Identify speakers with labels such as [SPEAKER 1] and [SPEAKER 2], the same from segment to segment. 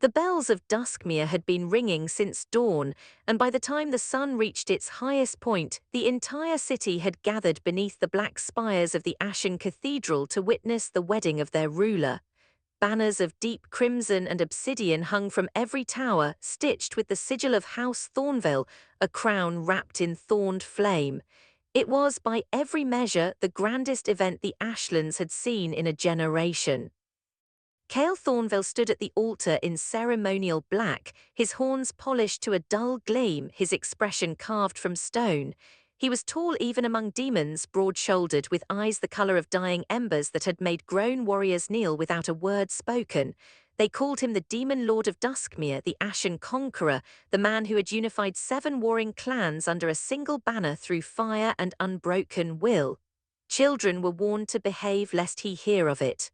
[SPEAKER 1] The bells of Duskmere had been ringing since dawn, and by the time the sun reached its highest point, the entire city had gathered beneath the black spires of the Ashen Cathedral to witness the wedding of their ruler. Banners of deep crimson and obsidian hung from every tower, stitched with the sigil of House Thornveil, a crown wrapped in thorned flame. It was, by every measure, the grandest event the Ashlands had seen in a generation. Kael Thornveil stood at the altar in ceremonial black, his horns polished to a dull gleam, his expression carved from stone. He was tall even among demons, broad-shouldered, with eyes the color of dying embers that had made grown warriors kneel without a word spoken. They called him the Demon Lord of Duskmere, the Ashen Conqueror, the man who had unified 7 warring clans under a single banner through fire and unbroken will. Children were warned to behave lest he hear of it.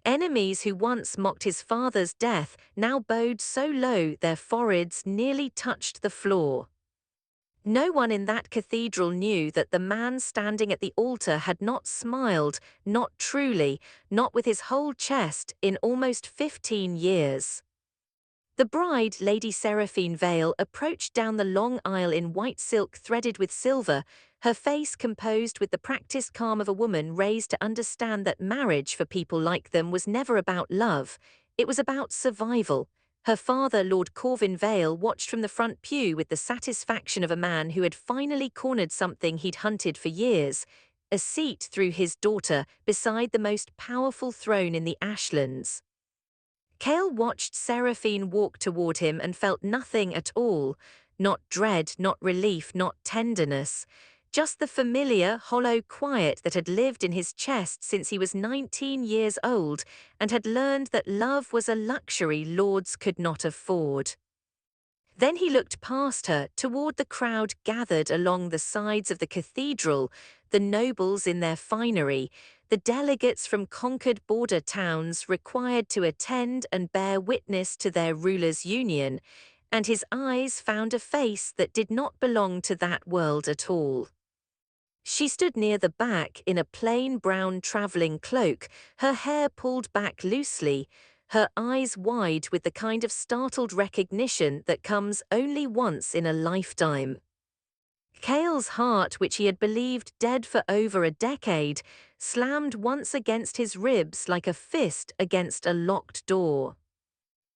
[SPEAKER 1] Enemies who once mocked his father's death now bowed so low their foreheads nearly touched the floor. No one in that cathedral knew that the man standing at the altar had not smiled, not truly, not with his whole chest, in almost 15 years. The bride, Lady Seraphine Vale, approached down the long aisle in white silk threaded with silver, her face composed with the practiced calm of a woman raised to understand that marriage for people like them was never about love, it was about survival. Her father, Lord Corvin Vale, watched from the front pew with the satisfaction of a man who had finally cornered something he'd hunted for years, a seat through his daughter beside the most powerful throne in the Ashlands. Kael watched Seraphine walk toward him and felt nothing at all, not dread, not relief, not tenderness, just the familiar, hollow quiet that had lived in his chest since he was 19 years old and had learned that love was a luxury lords could not afford. Then he looked past her, toward the crowd gathered along the sides of the cathedral, the nobles in their finery, the delegates from conquered border towns required to attend and bear witness to their ruler's union, and his eyes found a face that did not belong to that world at all. She stood near the back in a plain brown traveling cloak, her hair pulled back loosely, her eyes wide with the kind of startled recognition that comes only once in a lifetime. Kael's heart, which he had believed dead for over a decade, slammed once against his ribs like a fist against a locked door.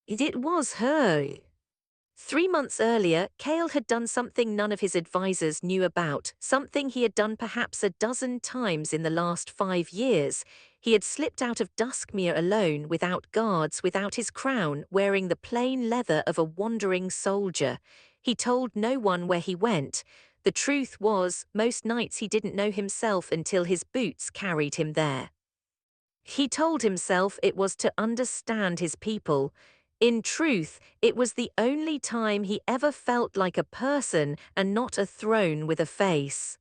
[SPEAKER 1] It was her. 3 months earlier, Kael had done something none of his advisors knew about, something he had done perhaps a dozen times in the last 5 years. He had slipped out of Duskmere alone, without guards, without his crown, wearing the plain leather of a wandering soldier. He told no one where he went. The truth was, most nights he didn't know himself until his boots carried him there. He told himself it was to understand his people. In truth, it was the only time he ever felt like a person and not a throne with a face.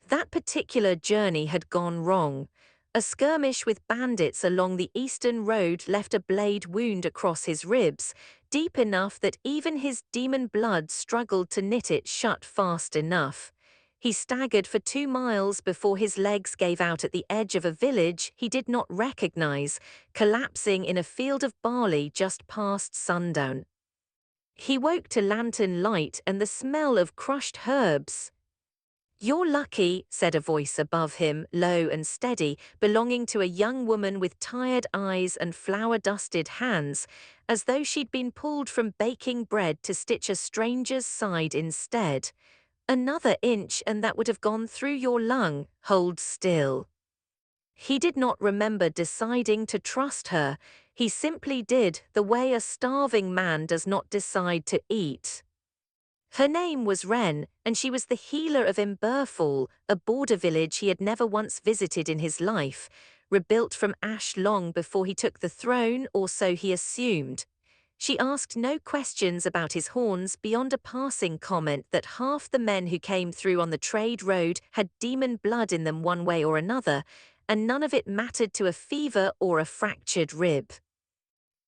[SPEAKER 1] That particular journey had gone wrong. A skirmish with bandits along the eastern road left a blade wound across his ribs, deep enough that even his demon blood struggled to knit it shut fast enough. He staggered for 2 miles before his legs gave out at the edge of a village he did not recognize, collapsing in a field of barley just past sundown. He woke to lantern light and the smell of crushed herbs. "You're lucky," said a voice above him, low and steady, belonging to a young woman with tired eyes and flour-dusted hands, as though she'd been pulled from baking bread to stitch a stranger's side instead. "Another inch and that would have gone through your lung. Hold still." He did not remember deciding to trust her. He simply did, the way a starving man does not decide to eat. Her name was Wren, and she was the healer of Emberfall, a border village he had never once visited in his life, rebuilt from ash long before he took the throne, or so he assumed. She asked no questions about his horns beyond a passing comment that half the men who came through on the trade road had demon blood in them one way or another, and none of it mattered to a fever or a fractured rib.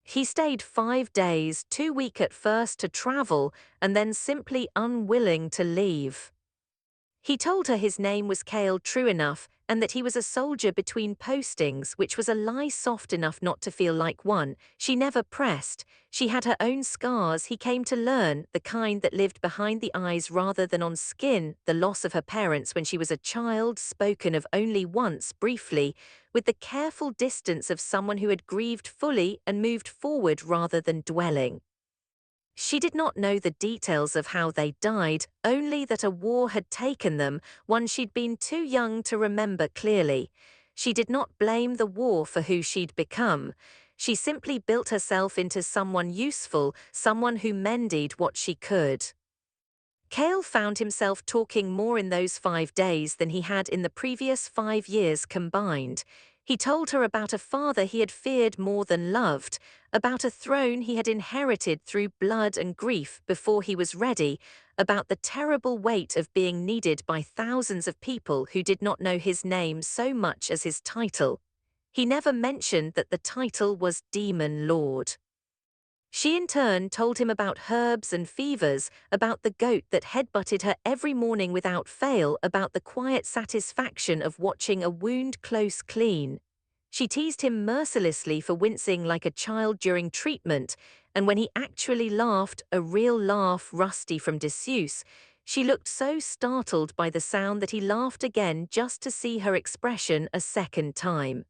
[SPEAKER 1] He stayed 5 days, too weak at first to travel, and then simply unwilling to leave. He told her his name was Kael true enough, and that he was a soldier between postings, which was a lie soft enough not to feel like one. She never pressed. She had her own scars, he came to learn, the kind that lived behind the eyes rather than on skin, the loss of her parents when she was a child, spoken of only once, briefly, with the careful distance of someone who had grieved fully and moved forward rather than dwelling. She did not know the details of how they died, only that a war had taken them, one she'd been too young to remember clearly. She did not blame the war for who she'd become. She simply built herself into someone useful, someone who mended what she could. Kael found himself talking more in those 5 days than he had in the previous 5 years combined. He told her about a father he had feared more than loved, about a throne he had inherited through blood and grief before he was ready, about the terrible weight of being needed by thousands of people who did not know his name so much as his title. He never mentioned that the title was Demon Lord. She in turn told him about herbs and fevers, about the goat that headbutted her every morning without fail, about the quiet satisfaction of watching a wound close clean. She teased him mercilessly for wincing like a child during treatment, and when he actually laughed, a real laugh rusty from disuse, she looked so startled by the sound that he laughed again just to see her expression a second time.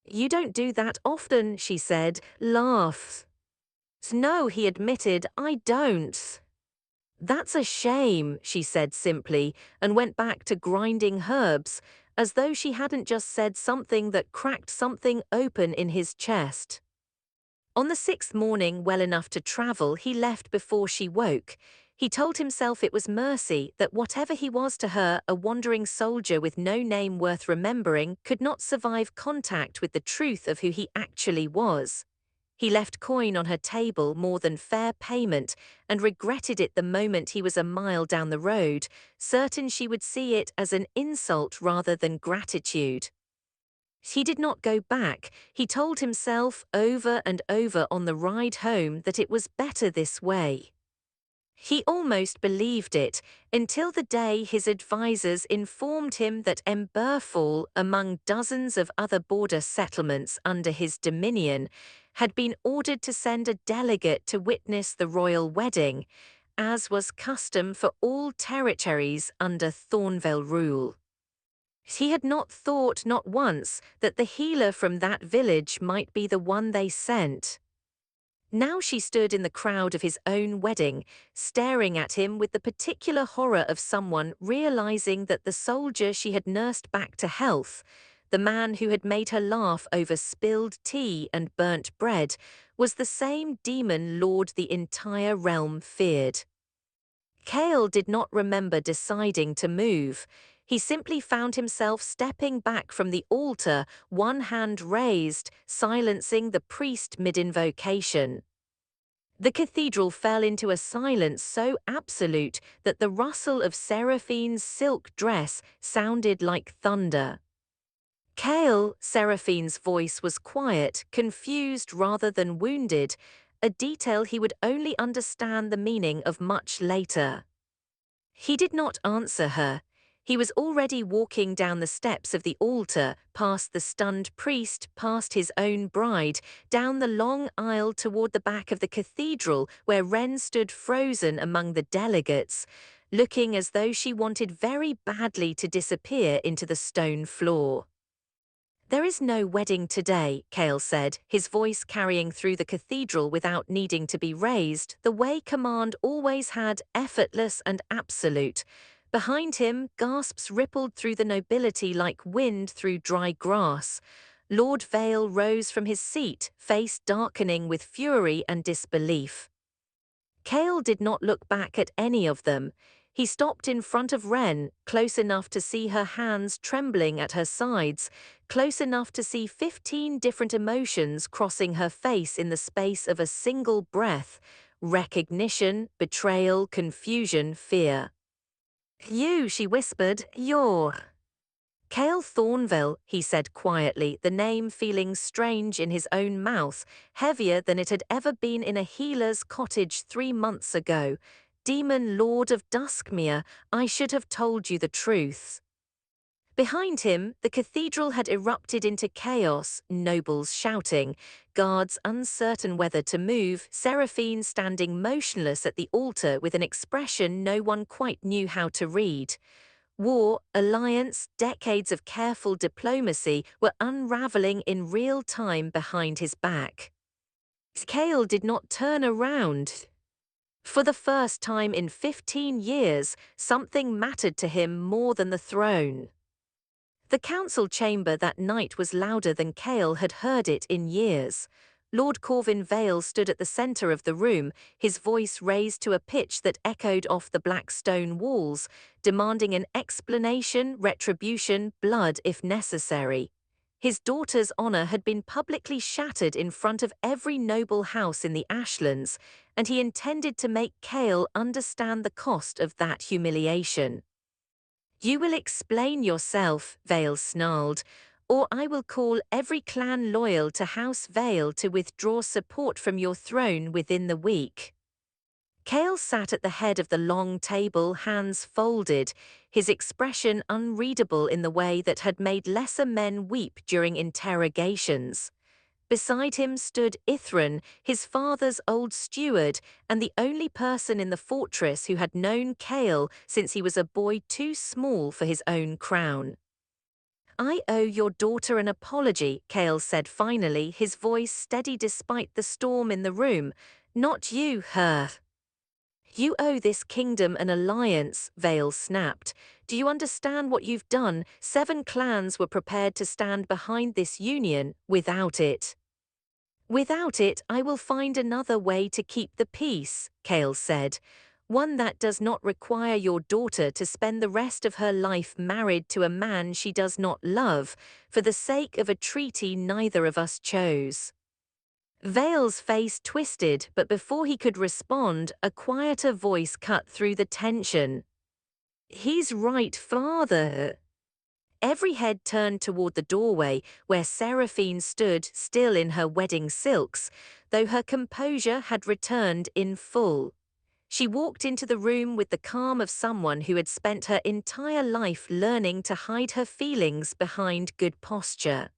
[SPEAKER 1] "You don't do that often," she said. "Laugh." "No," he admitted, "I don't." "That's a shame," she said simply, and went back to grinding herbs, as though she hadn't just said something that cracked something open in his chest. On the 6th morning, well enough to travel, he left before she woke. He told himself it was mercy, that whatever he was to her, a wandering soldier with no name worth remembering, could not survive contact with the truth of who he actually was. He left coin on her table, more than fair payment, and regretted it the moment he was a mile down the road, certain she would see it as an insult rather than gratitude. He did not go back. He told himself over and over on the ride home that it was better this way. He almost believed it, until the day his advisers informed him that Emberfall, among dozens of other border settlements under his dominion, had been ordered to send a delegate to witness the royal wedding, as was custom for all territories under Thornveil rule. He had not thought, not once, that the healer from that village might be the one they sent. Now she stood in the crowd of his own wedding, staring at him with the particular horror of someone realizing that the soldier she had nursed back to health, the man who had made her laugh over spilled tea and burnt bread, was the same demon lord the entire realm feared. Kael did not remember deciding to move. He simply found himself stepping back from the altar, one hand raised, silencing the priest mid-invocation. The cathedral fell into a silence so absolute that the rustle of Seraphine's silk dress sounded like thunder. "Kael," Seraphine's voice was quiet, confused rather than wounded, a detail he would only understand the meaning of much later. He did not answer her. He was already walking down the steps of the altar, past the stunned priest, past his own bride, down the long aisle toward the back of the cathedral where Wren stood frozen among the delegates, looking as though she wanted very badly to disappear into the stone floor. "There is no wedding today," Kael said, his voice carrying through the cathedral without needing to be raised, the way command always had, effortless and absolute. Behind him, gasps rippled through the nobility like wind through dry grass. Lord Vale rose from his seat, face darkening with fury and disbelief. Kael did not look back at any of them. He stopped in front of Wren, close enough to see her hands trembling at her sides, close enough to see 15 different emotions crossing her face in the space of a single breath: recognition, betrayal, confusion, fear. "You," she whispered, "you're..." "Kael Thornveil," he said quietly, the name feeling strange in his own mouth, heavier than it had ever been in a healer's cottage 3 months ago. "Demon Lord of Duskmere, I should have told you the truth." Behind him, the cathedral had erupted into chaos, nobles shouting, guards uncertain whether to move, Seraphine standing motionless at the altar with an expression no one quite knew how to read. War, alliance, decades of careful diplomacy were unraveling in real time behind his back. Kael did not turn around. For the first time in 15 years, something mattered to him more than the throne. The council chamber that night was louder than Kael had heard it in years. Lord Thornveil stood at the centre of the room, his voice raised to a pitch that echoed off the black stone walls, demanding an explanation, retribution, blood if necessary. His daughter's honour had been publicly shattered in front of every noble house in the Ashlands, and he intended to make Kael understand the cost of that humiliation. "You will explain yourself," Vale snarled, "or I will call every clan loyal to House Vale to withdraw support from your throne within the week." Kael sat at the head of the long table, hands folded, his expression unreadable in the way that had made lesser men weep during interrogations. Beside him stood Ithran, his father's old steward, and the only person in the fortress who had known Kael since he was a boy too small for his own crown. "I owe your daughter an apology," Kael said finally, his voice steady despite the storm in the room. "Not you, her." "You owe this kingdom an alliance," Vale snapped. "Do you understand what you've done? 7 clans were prepared to stand behind this union. Without it, I will find another way to keep the peace," Kael said. "One that does not require your daughter to spend the rest of her life married to a man she does not love, for the sake of a treaty neither of us chose." Vale's face twisted, but before he could respond, a quieter voice cut through the tension. "He's right, father." Every head turned toward the doorway, where Seraphine stood still in her wedding silks, though her composure had returned in full. She walked into the room with the calm of someone who had spent her entire life learning to hide her feelings behind good posture.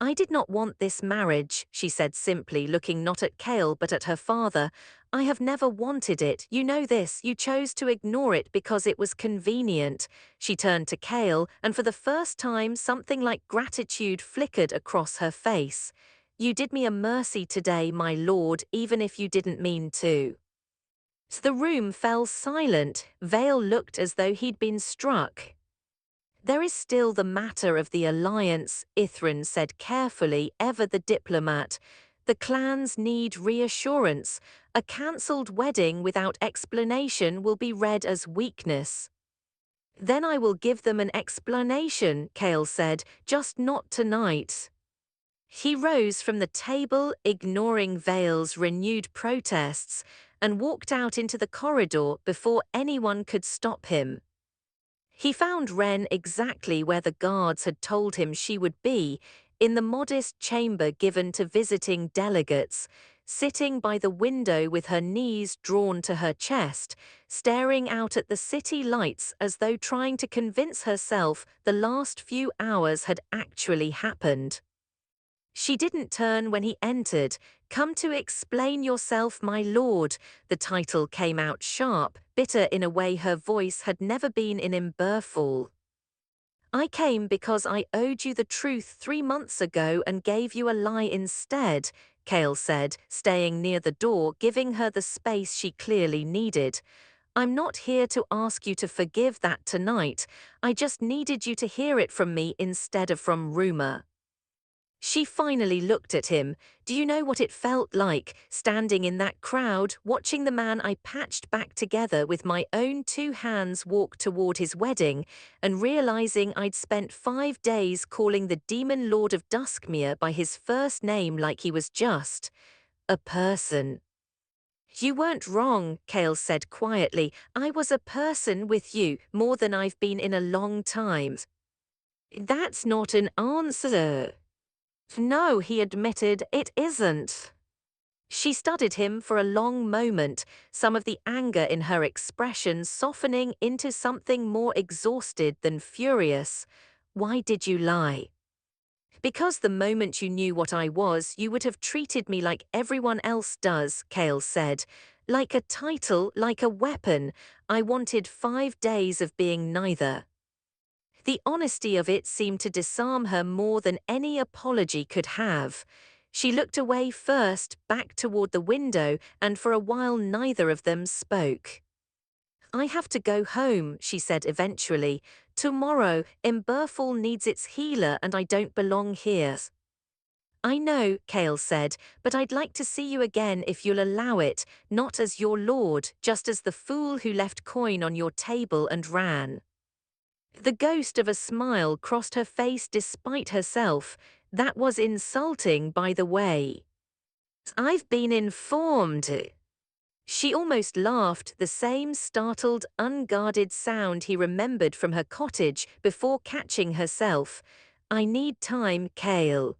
[SPEAKER 1] "I did not want this marriage," she said simply, looking not at Kael but at her father. "I have never wanted it. You know this. You chose to ignore it because it was convenient." She turned to Kael, and for the first time something like gratitude flickered across her face. "You did me a mercy today, my lord, even if you didn't mean to." The room fell silent. Vale looked as though he'd been struck. "There is still the matter of the alliance," Ithran said carefully, ever the diplomat. "The clans need reassurance. A cancelled wedding without explanation will be read as weakness." "Then I will give them an explanation," Kael said, "just not tonight." He rose from the table, ignoring Vale's renewed protests, and walked out into the corridor before anyone could stop him. He found Wren exactly where the guards had told him she would be, in the modest chamber given to visiting delegates, sitting by the window with her knees drawn to her chest, staring out at the city lights as though trying to convince herself the last few hours had actually happened. She didn't turn when he entered. "Come to explain yourself, my lord." The title came out sharp, bitter in a way her voice had never been in Imberfall. "I came because I owed you the truth 3 months ago and gave you a lie instead," Kael said, staying near the door, giving her the space she clearly needed. "I'm not here to ask you to forgive that tonight. I just needed you to hear it from me instead of from rumor." She finally looked at him. "Do you know what it felt like, standing in that crowd, watching the man I patched back together with my own 2 hands walk toward his wedding, and realizing I'd spent 5 days calling the Demon Lord of Duskmere by his first name like he was just a person?" "You weren't wrong," Kael said quietly. "I was a person with you, more than I've been in a long time." "That's not an answer." "No," he admitted, "it isn't." She studied him for a long moment, some of the anger in her expression softening into something more exhausted than furious. Why did you lie? Because the moment you knew what I was, you would have treated me like everyone else does, Kael said. Like a title, like a weapon. I wanted 5 days of being neither. The honesty of it seemed to disarm her more than any apology could have. She looked away first, back toward the window, and for a while neither of them spoke. I have to go home, she said eventually. Tomorrow, Imberfall needs its healer and I don't belong here. I know, Kael said, but I'd like to see you again if you'll allow it, not as your lord, just as the fool who left coin on your table and ran. The ghost of a smile crossed her face despite herself. That was insulting, by the way. I've been informed. She almost laughed, the same startled, unguarded sound he remembered from her cottage before catching herself. I need time, Kael.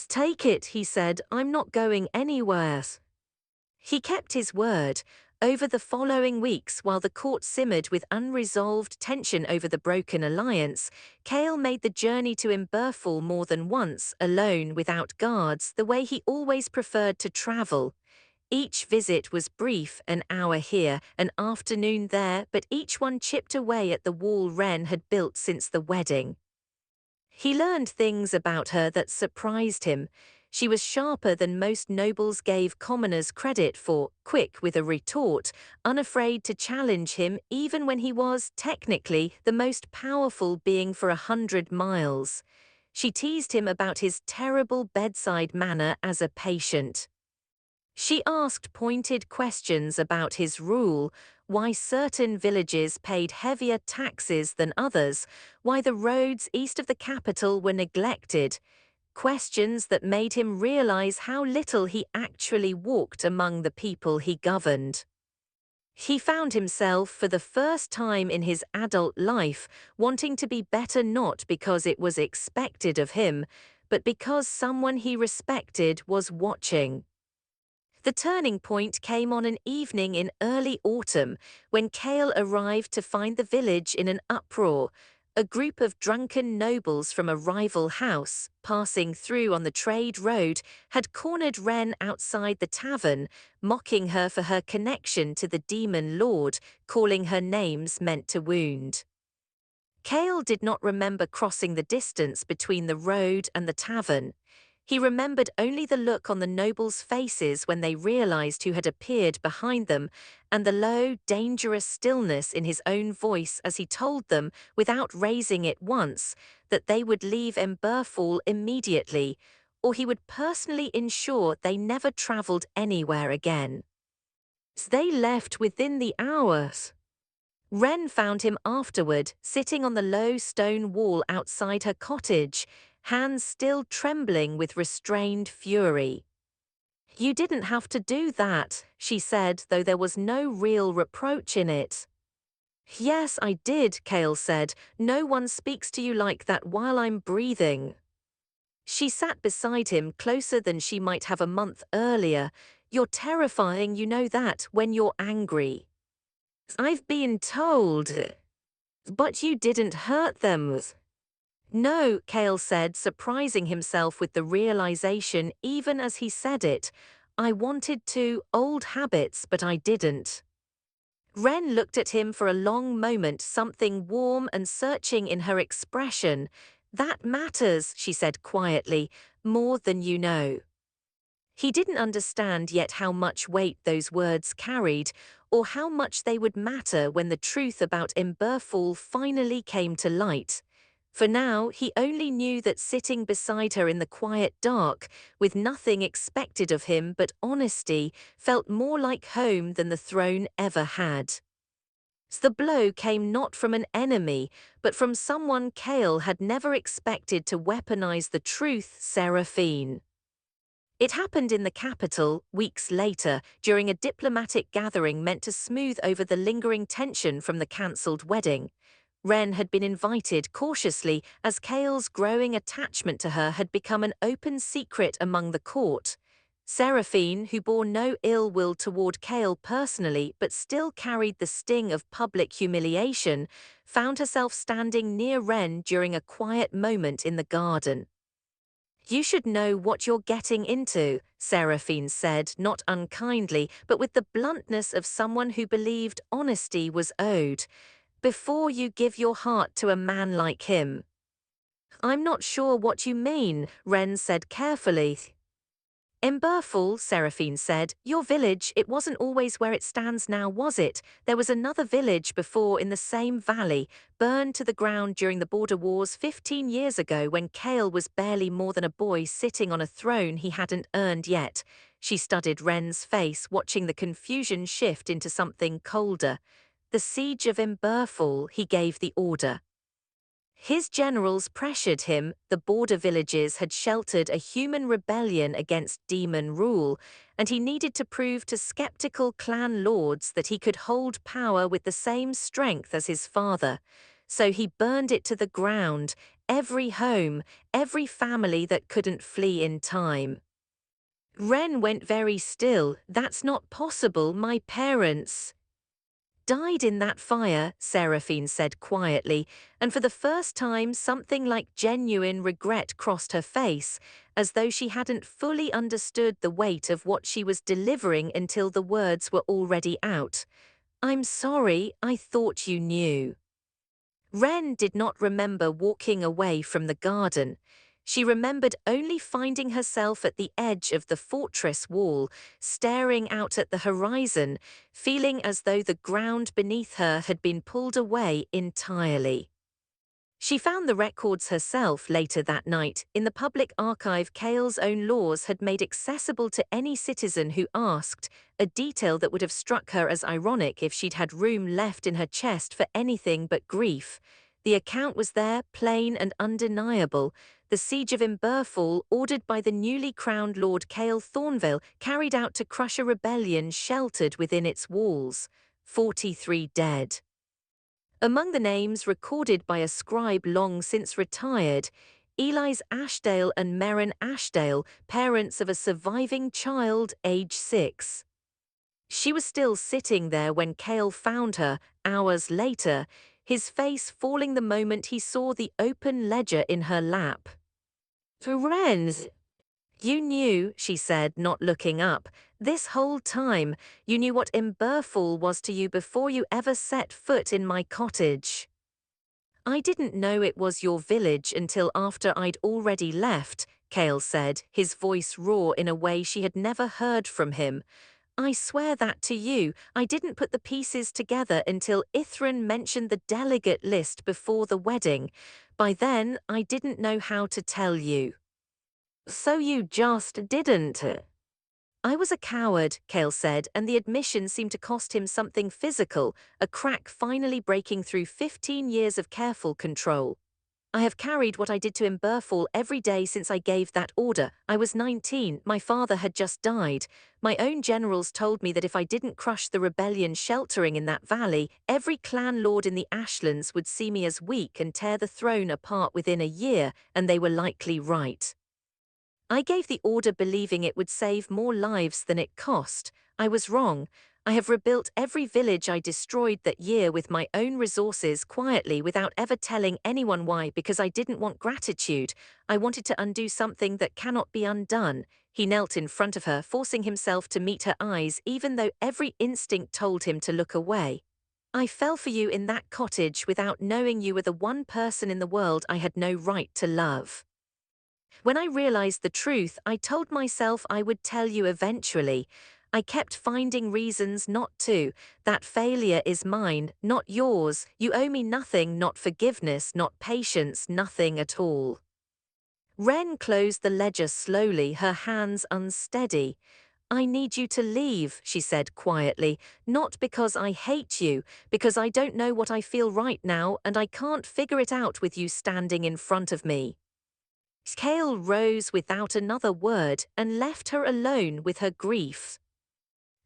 [SPEAKER 1] Take it, he said, I'm not going anywhere. He kept his word. Over the following weeks, while the court simmered with unresolved tension over the broken alliance, Kael made the journey to Imberfall more than once, alone, without guards, the way he always preferred to travel. Each visit was brief, an hour here, an afternoon there, but each one chipped away at the wall Wren had built since the wedding. He learned things about her that surprised him. She was sharper than most nobles gave commoners credit for, quick with a retort, unafraid to challenge him even when he was, technically, the most powerful being for 100 miles. She teased him about his terrible bedside manner as a patient. She asked pointed questions about his rule, why certain villages paid heavier taxes than others, why the roads east of the capital were neglected, questions that made him realize how little he actually walked among the people he governed. He found himself, for the first time in his adult life, wanting to be better not because it was expected of him, but because someone he respected was watching. The turning point came on an evening in early autumn when Kael arrived to find the village in an uproar. A group of drunken nobles from a rival house, passing through on the trade road, had cornered Wren outside the tavern, mocking her for her connection to the Demon Lord, calling her names meant to wound. Kael did not remember crossing the distance between the road and the tavern. He remembered only the look on the nobles' faces when they realized who had appeared behind them, and the low, dangerous stillness in his own voice as he told them, without raising it once, that they would leave Imberfall immediately, or he would personally ensure they never traveled anywhere again. They left within the hours. Wren found him afterward, sitting on the low stone wall outside her cottage, hands still trembling with restrained fury. You didn't have to do that, she said, though there was no real reproach in it. Yes, I did, Kael said. No one speaks to you like that while I'm breathing. She sat beside him closer than she might have a month earlier. You're terrifying, you know that, when you're angry. I've been told. But you didn't hurt them. No, Kael said, surprising himself with the realization even as he said it. I wanted to, old habits, but I didn't. Wren looked at him for a long moment, something warm and searching in her expression. That matters, she said quietly, more than you know. He didn't understand yet how much weight those words carried, or how much they would matter when the truth about Imberfall finally came to light. For now, he only knew that sitting beside her in the quiet dark, with nothing expected of him but honesty, felt more like home than the throne ever had. The blow came not from an enemy, but from someone Kael had never expected to weaponize the truth, Seraphine. It happened in the capital, weeks later, during a diplomatic gathering meant to smooth over the lingering tension from the cancelled wedding. Wren had been invited cautiously as Kael's growing attachment to her had become an open secret among the court. Seraphine, who bore no ill will toward Kael personally but still carried the sting of public humiliation, found herself standing near Wren during a quiet moment in the garden. "You should know what you're getting into," Seraphine said, not unkindly, but with the bluntness of someone who believed honesty was owed, "before you give your heart to a man like him." "I'm not sure what you mean," Wren said carefully. "In Burful," Seraphine said, "your village, it wasn't always where it stands now, was it? There was another village before in the same valley, burned to the ground during the border wars 15 years ago when Kael was barely more than a boy sitting on a throne he hadn't earned yet." She studied Wren's face, watching the confusion shift into something colder. "The siege of Imberfall," he gave the order. His generals pressured him. The border villages had sheltered a human rebellion against demon rule, and he needed to prove to skeptical clan lords that he could hold power with the same strength as his father. So he burned it to the ground, every home, every family that couldn't flee in time. Wren went very still. "That's not possible, my parents died in that fire," Seraphine said quietly, and for the first time something like genuine regret crossed her face, as though she hadn't fully understood the weight of what she was delivering until the words were already out. "I'm sorry, I thought you knew." Wren did not remember walking away from the garden. She remembered only finding herself at the edge of the fortress wall, staring out at the horizon, feeling as though the ground beneath her had been pulled away entirely. She found the records herself later that night. In the public archive Kael's own laws had made accessible to any citizen who asked, a detail that would have struck her as ironic if she'd had room left in her chest for anything but grief. The account was there, plain and undeniable. The siege of Imberfall, ordered by the newly crowned Lord Kael Thornveil, carried out to crush a rebellion sheltered within its walls. 43 dead. Among the names recorded by a scribe long since retired, Eli's Ashdale and Merrin Ashdale, parents of a surviving child, age 6. She was still sitting there when Kael found her, hours later, his face falling the moment he saw the open ledger in her lap. "Wren, you knew," she said, not looking up. "This whole time, you knew what Imberfall was to you before you ever set foot in my cottage." "I didn't know it was your village until after I'd already left," Kael said, his voice raw in a way she had never heard from him. "I swear that to you, I didn't put the pieces together until Ithran mentioned the delegate list before the wedding. By then, I didn't know how to tell you." "So you just didn't?" "I was a coward," Kael said, and the admission seemed to cost him something physical, a crack finally breaking through 15 years of careful control. "I have carried what I did to Imberfall every day since I gave that order. I was 19, my father had just died. My own generals told me that if I didn't crush the rebellion sheltering in that valley, every clan lord in the Ashlands would see me as weak and tear the throne apart within a year, and they were likely right. I gave the order believing it would save more lives than it cost. I was wrong. I have rebuilt every village I destroyed that year with my own resources quietly without ever telling anyone why, because I didn't want gratitude. I wanted to undo something that cannot be undone." He knelt in front of her, forcing himself to meet her eyes even though every instinct told him to look away. "I fell for you in that cottage without knowing you were the one person in the world I had no right to love. When I realized the truth, I told myself I would tell you eventually. I kept finding reasons not to. That failure is mine, not yours. You owe me nothing, not forgiveness, not patience, nothing at all." Wren closed the ledger slowly, her hands unsteady. "I need you to leave," she said quietly, "not because I hate you, because I don't know what I feel right now and I can't figure it out with you standing in front of me." Kael rose without another word and left her alone with her grief.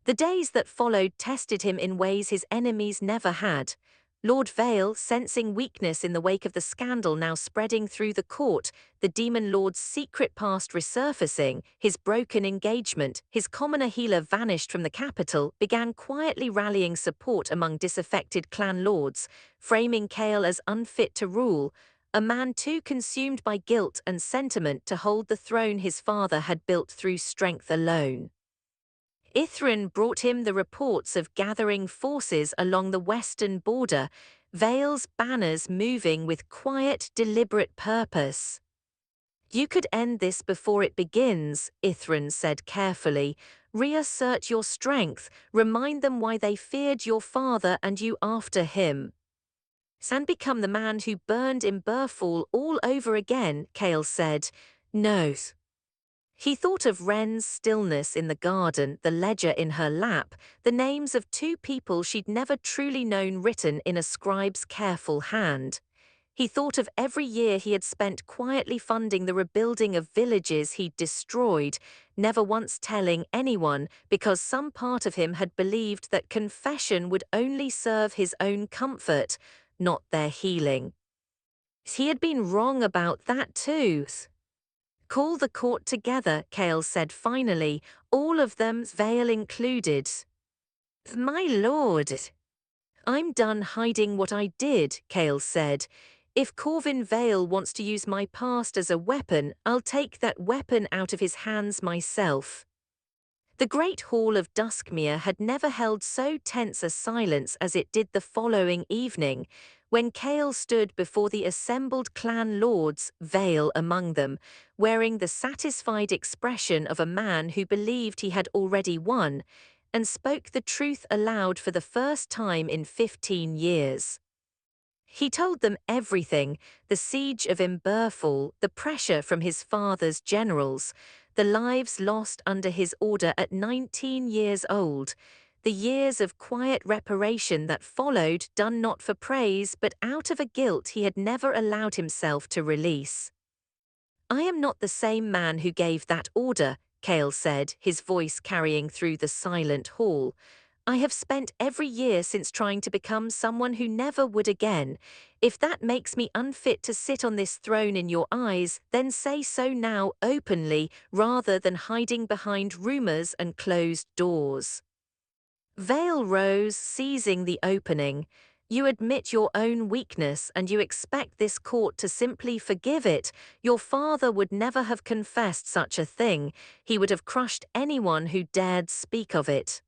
[SPEAKER 1] The days that followed tested him in ways his enemies never had. Lord Vale, sensing weakness in the wake of the scandal now spreading through the court, the Demon Lord's secret past resurfacing, his broken engagement, his commoner healer vanished from the capital, began quietly rallying support among disaffected clan lords, framing Kael as unfit to rule, a man too consumed by guilt and sentiment to hold the throne his father had built through strength alone. Ithran brought him the reports of gathering forces along the western border, Vale's banners moving with quiet, deliberate purpose. "You could end this before it begins," Ithran said carefully. "Reassert your strength, remind them why they feared your father and you after him. And become the man who burned in Burfall all over again," Kael said. "No." He thought of Wren's stillness in the garden, the ledger in her lap, the names of two people she'd never truly known written in a scribe's careful hand. He thought of every year he had spent quietly funding the rebuilding of villages he'd destroyed, never once telling anyone because some part of him had believed that confession would only serve his own comfort, not their healing. He had been wrong about that too. "Call the court together," Kael said finally, "all of them, Vale included." "My lord." "I'm done hiding what I did," Kael said. "If Corvin Vale wants to use my past as a weapon, I'll take that weapon out of his hands myself." The Great Hall of Duskmere had never held so tense a silence as it did the following evening, when Kael stood before the assembled clan lords, Vale among them, wearing the satisfied expression of a man who believed he had already won, and spoke the truth aloud for the first time in 15 years. He told them everything: the siege of Imberfall, the pressure from his father's generals, the lives lost under his order at 19 years old, the years of quiet reparation that followed, done not for praise but out of a guilt he had never allowed himself to release. "I am not the same man who gave that order," Kael said, his voice carrying through the silent hall. "I have spent every year since trying to become someone who never would again. If that makes me unfit to sit on this throne in your eyes, then say so now openly, rather than hiding behind rumors and closed doors." Vale rose, seizing the opening. "You admit your own weakness and you expect this court to simply forgive it. Your father would never have confessed such a thing. He would have crushed anyone who dared speak of it."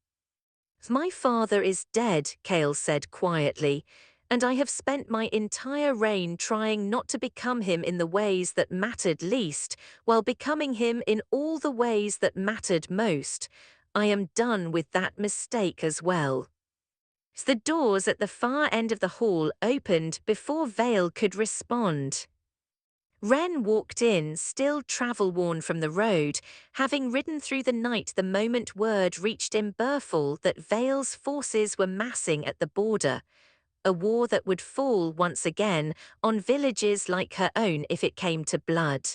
[SPEAKER 1] "My father is dead," Kael said quietly, "and I have spent my entire reign trying not to become him in the ways that mattered least, while becoming him in all the ways that mattered most. I am done with that mistake as well." The doors at the far end of the hall opened before Vale could respond. Wren walked in, still travel-worn from the road, having ridden through the night the moment word reached Imberfall that Vale's forces were massing at the border, a war that would fall once again on villages like her own if it came to blood.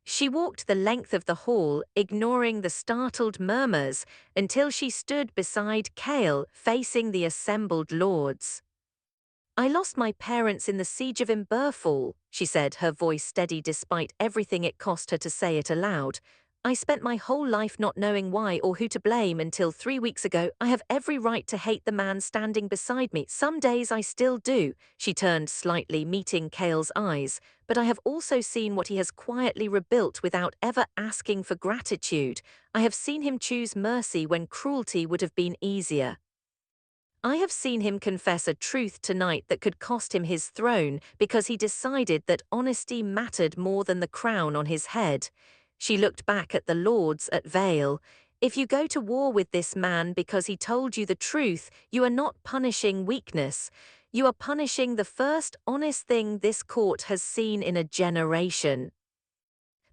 [SPEAKER 1] She walked the length of the hall, ignoring the startled murmurs, until she stood beside Kael, facing the assembled lords. "I lost my parents in the siege of Imberfall," she said, her voice steady despite everything it cost her to say it aloud. "I spent my whole life not knowing why or who to blame until 3 weeks ago. I have every right to hate the man standing beside me. Some days I still do." She turned slightly, meeting Kael's eyes. "But I have also seen what he has quietly rebuilt without ever asking for gratitude. I have seen him choose mercy when cruelty would have been easier. I have seen him confess a truth tonight that could cost him his throne because he decided that honesty mattered more than the crown on his head." She looked back at the lords at Vale. "If you go to war with this man because he told you the truth, you are not punishing weakness. You are punishing the first honest thing this court has seen in a generation."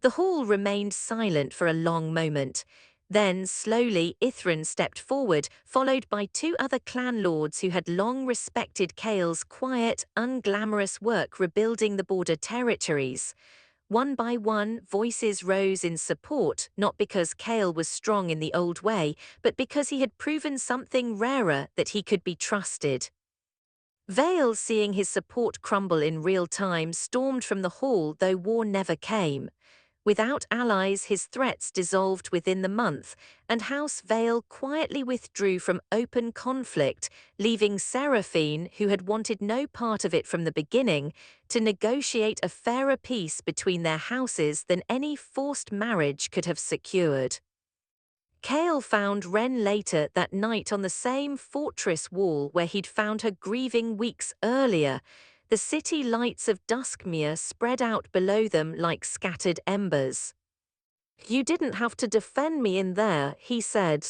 [SPEAKER 1] The hall remained silent for a long moment. Then, slowly, Ithran stepped forward, followed by 2 other clan lords who had long respected Kael's quiet, unglamorous work rebuilding the border territories. One by one, voices rose in support, not because Kael was strong in the old way, but because he had proven something rarer, that he could be trusted. Vale, seeing his support crumble in real time, stormed from the hall, though war never came. Without allies, his threats dissolved within the month, and House Vale quietly withdrew from open conflict, leaving Seraphine, who had wanted no part of it from the beginning, to negotiate a fairer peace between their houses than any forced marriage could have secured. Kael found Wren later that night on the same fortress wall where he'd found her grieving weeks earlier. The city lights of Duskmere spread out below them like scattered embers. "You didn't have to defend me in there," he said.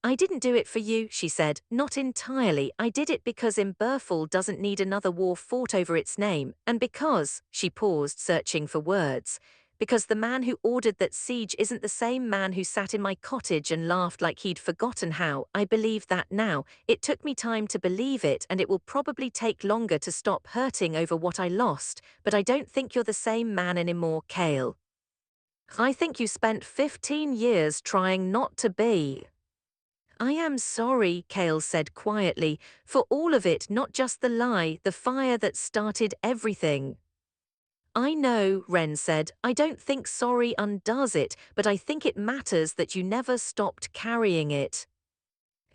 [SPEAKER 1] "I didn't do it for you," she said. "Not entirely. I did it because Imberfall doesn't need another war fought over its name, and because," she paused, searching for words, "because the man who ordered that siege isn't the same man who sat in my cottage and laughed like he'd forgotten how. I believe that now. It took me time to believe it, and it will probably take longer to stop hurting over what I lost, but I don't think you're the same man anymore, Kael. I think you spent 15 years trying not to be." "I am sorry," Kael said quietly, "for all of it, not just the lie, the fire that started everything." "I know," Wren said. "I don't think sorry undoes it, but I think it matters that you never stopped carrying it."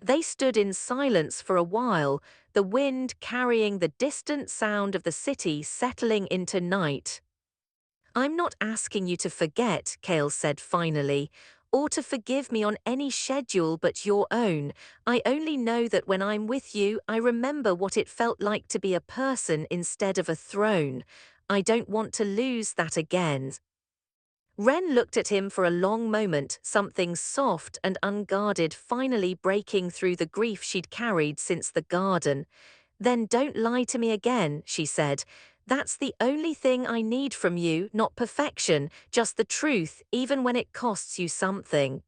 [SPEAKER 1] They stood in silence for a while, the wind carrying the distant sound of the city settling into night. "I'm not asking you to forget," Kael said finally, "or to forgive me on any schedule but your own. I only know that when I'm with you, I remember what it felt like to be a person instead of a throne. I don't want to lose that again." Wren looked at him for a long moment, something soft and unguarded finally breaking through the grief she'd carried since the garden. "Then don't lie to me again," she said. "That's the only thing I need from you, not perfection, just the truth, even when it costs you something."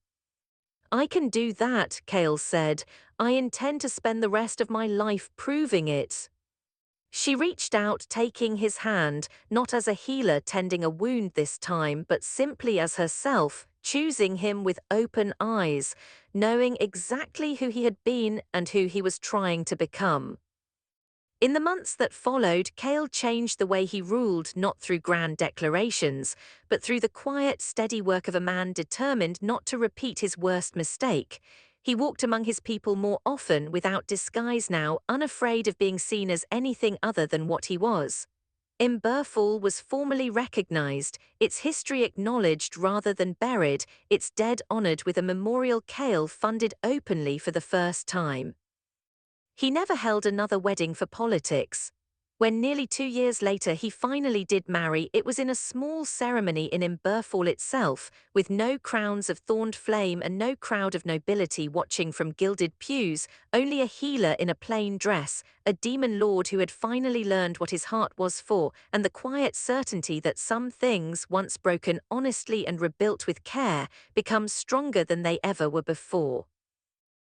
[SPEAKER 1] "I can do that," Kael said. "I intend to spend the rest of my life proving it." She reached out, taking his hand, not as a healer tending a wound this time, but simply as herself, choosing him with open eyes, knowing exactly who he had been and who he was trying to become. In the months that followed, Kael changed the way he ruled, not through grand declarations, but through the quiet, steady work of a man determined not to repeat his worst mistake. He walked among his people more often, without disguise now, unafraid of being seen as anything other than what he was. Imberfall was formally recognized, its history acknowledged rather than buried, its dead honored with a memorial Kael funded openly for the first time. He never held another wedding for politics. When nearly 2 years later he finally did marry, it was in a small ceremony in Imberfall itself, with no crowns of thorned flame and no crowd of nobility watching from gilded pews, only a healer in a plain dress, a demon lord who had finally learned what his heart was for, and the quiet certainty that some things, once broken honestly and rebuilt with care, become stronger than they ever were before.